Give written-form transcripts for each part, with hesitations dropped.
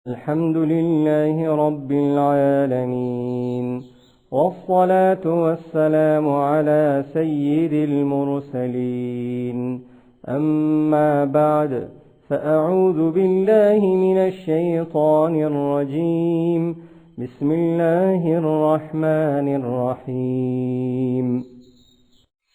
الحمد لله رب العالمين، والصلاة والسلام على سيد المرسلين. أما بعد، فأعوذ بالله من الشيطان الرجيم. بسم الله الرحمن الرحيم।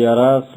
11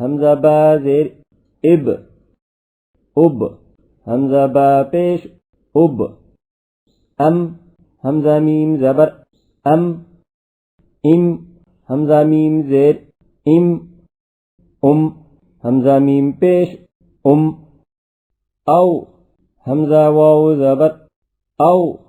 همزة با زير إب أب همزة با پیش أب أم همزة ميم زبر أم إم همزة ميم زير إم همزة ميم پیش أو همزة واو زبر أو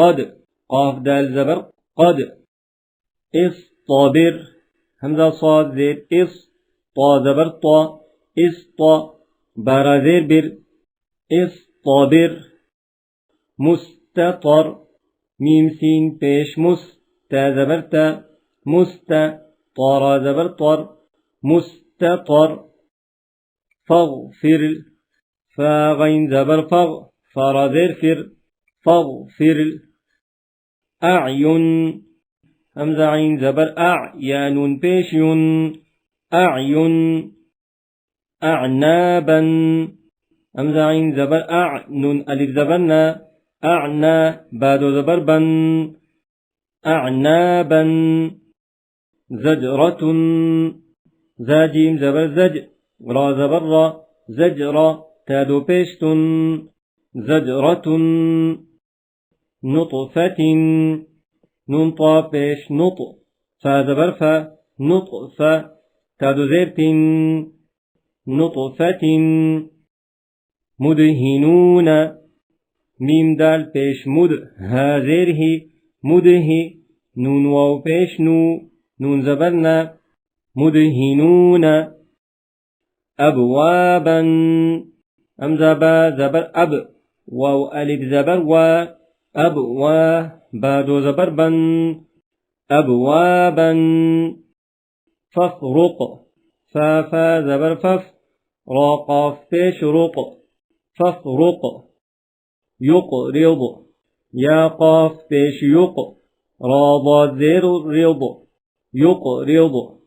قد قاف دال زبر قد اصطبر همزة صاد زير اص طا زبر طا اسطا برا زير بر اصطبر مستطر ميم سين پیش مس تا زبر تا مست طارا زبر طر مستطر فاغفر فا غين زبر فاغ فرا زير فر فاغفر أعين همزة عين زبر يا نون پیش ين أعين أعنابا همزة عين زبر نون ألف زبرنا أعنا بادو زبر بن أعنابا زجرة زاجيم زبر زج را زبر را زجرة تادو پیشتن زجرة نطفة نون طا پیش نط فا زبر فا نطفة تادو زيرتن نطفة مدهنون ميم دال پیش مد ها زيره مده نون واو پیش نو نون زبرنا مدهنون أبوابا همزة با زبر أب واو ألف زبر و أبوا بادو زبر بن أبوابا فافرق فا زبر فف را قاف پیش رق فافرق يقرض يا قاف پیش يق را ضاد زير رض يقرض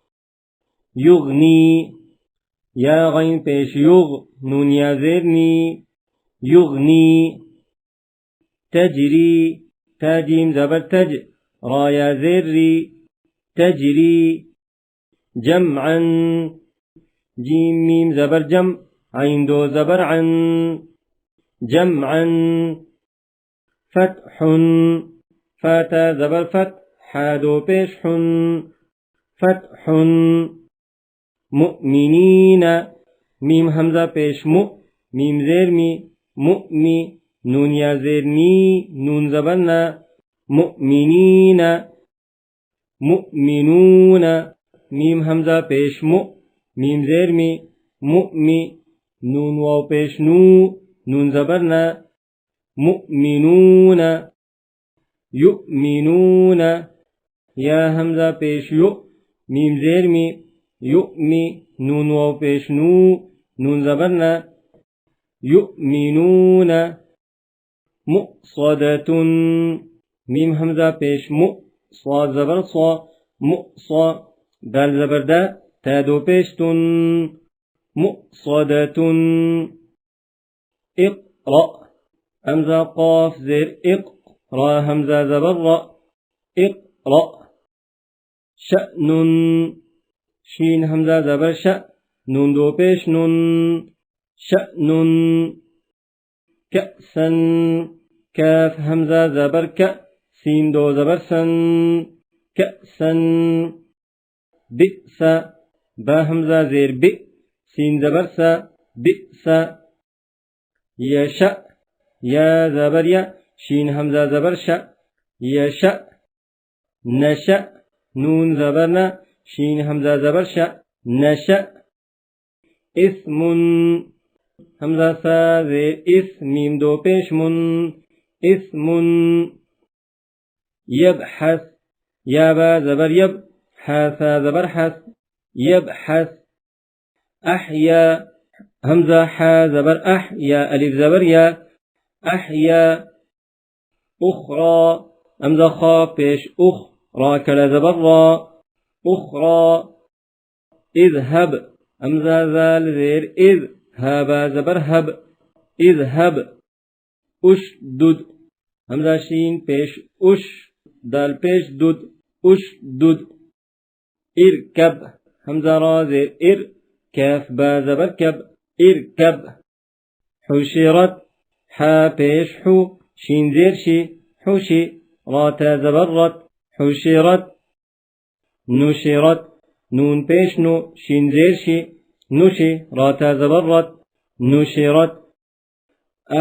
يغني يا غين پیش يغ نون يا زيرني يغني تجري تاجيم زبر تج رايا زري تجري جمعا جيم ميم زبر جم عين دو زبر عن جمعا فتح فاتا زبر فتح حادو بيش فتح مؤمنين ميم همزة بيش ميم زير مؤمي نون يا زير نون زبرنا مؤمنين مؤمنون ميم همزة پیش مو ميم زير مي مؤمي نون واو پیش نو نون زبرنا مؤمنون يؤمنون يا همزة پیش يو ميم زير مي يؤمي نون واو پیش نو نون زبرنا يؤمنون مؤصدة ميم همزة پیش مو صاد زبر صا مؤصا دال زبر دا تادو پیش تن مؤصدة اقرأ همزة قاف زير را همزة زبر را اقرأ شأن شين همزة زبر شأ نون دو پیش نون شأن كأسا كاف همزة زبر ك سين دو زبر سن كأسا بئس با همزة زير بئ سين زبر س بئس يشأ يا زبر يا شين همزة زبر شأ يشأ نشأ نون زبرنا شين همزة زبر شأ نشأ اسم همزة سا زير اس ميم دو پیش من اسم يبحث يا با زبر يب حاسا زبر حس يبحث أحيا همزة حا زبر أح يا ألف زبر يا أحيا أخرى همزة خا پیش أخ را كلا زبر را أخرى اذهب همزة زال زير إذ هابا زبر هب اذهب أشدد همزة شين پیش أش دال پیش دد أشدد اركب همزة را زير إر كاف با زبر كب اركب حشرت حا پیش حو شين زير شي حشي را تا زبرت حشرت نشرت نون پیش نو شين زير شي نشي را تا زبرت نشرت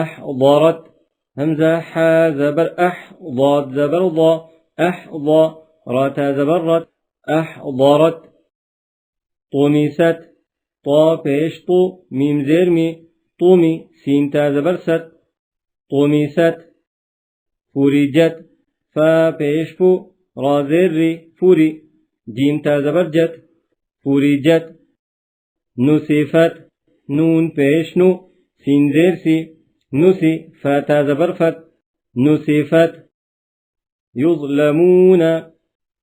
أحضرت همزة حا زبر أح ضاد زبر ضا أحضى را تا زبرت أحضرت طمست طا پیش طو ميم زير مي طومي سين تا زبر ست طمست فرجت فا پیش فو را زير ري فوري جيم تا زبر جت فرجت نصفت نون پیش نو سين زير سي نسي فاتا زبر فت نصفت يظلمون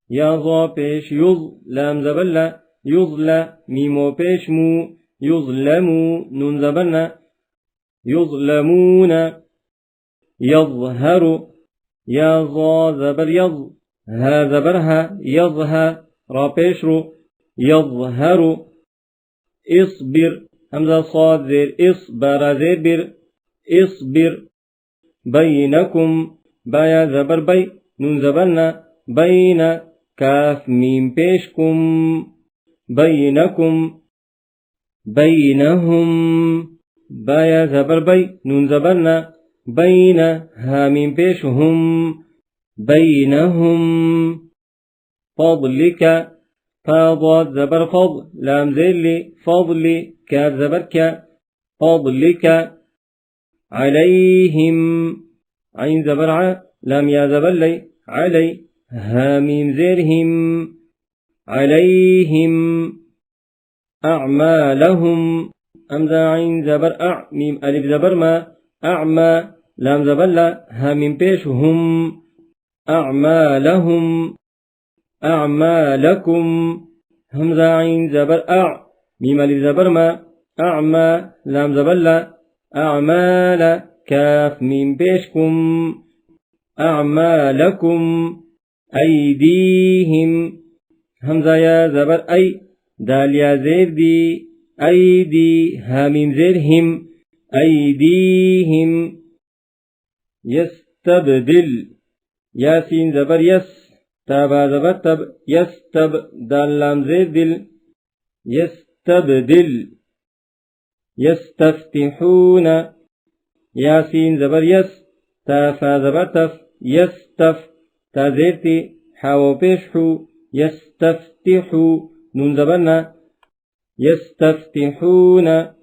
يا ظا پیش يظ لام زبر لا يظلى ميمو پیش مو يظلمو نون زبرنا يظلمون يظهر يا ظا زبر يظ ها زبرها يظهى را پیش رو يظهر اصبر همزة صاد زير اصبر زير بر اصبر بينكم بايا زبر بي نون زبرنا بين كاف ميم پیشكم بينكم بينهم بايا زبر بي نون زبرنا بين ها ميم پیشهم بينهم فضلك فاضاد زبر فضل لام زير فضلي كاف زبر ك فضلك عليهم عين زبر ع لام يا زبر لي علي ها ميم زيرهم عليهم أعمالهم أمزا عين زبر أع ميم ألف زبر ما أعمى لام زبر لا ها ميم بيشهم أعمالهم أعمالكم همزة عين زبر أع ميم ألف زبر ما أعمى لام زبر لا أعمال كاف ميم بيشكم أعمالكم أيديهم همزة يا زبر أي دال يا زير دي أيدي ها ميم زيرهم أيديهم يستبدل ياسين زبر يس تابا زبر تب يستب دال لام زير دل يستبدل يستفتحون ياسين زبر يس تافا زبر تف يستف تازيرتي حاو بيشحو يستفتح نون زبرنا يستفتحون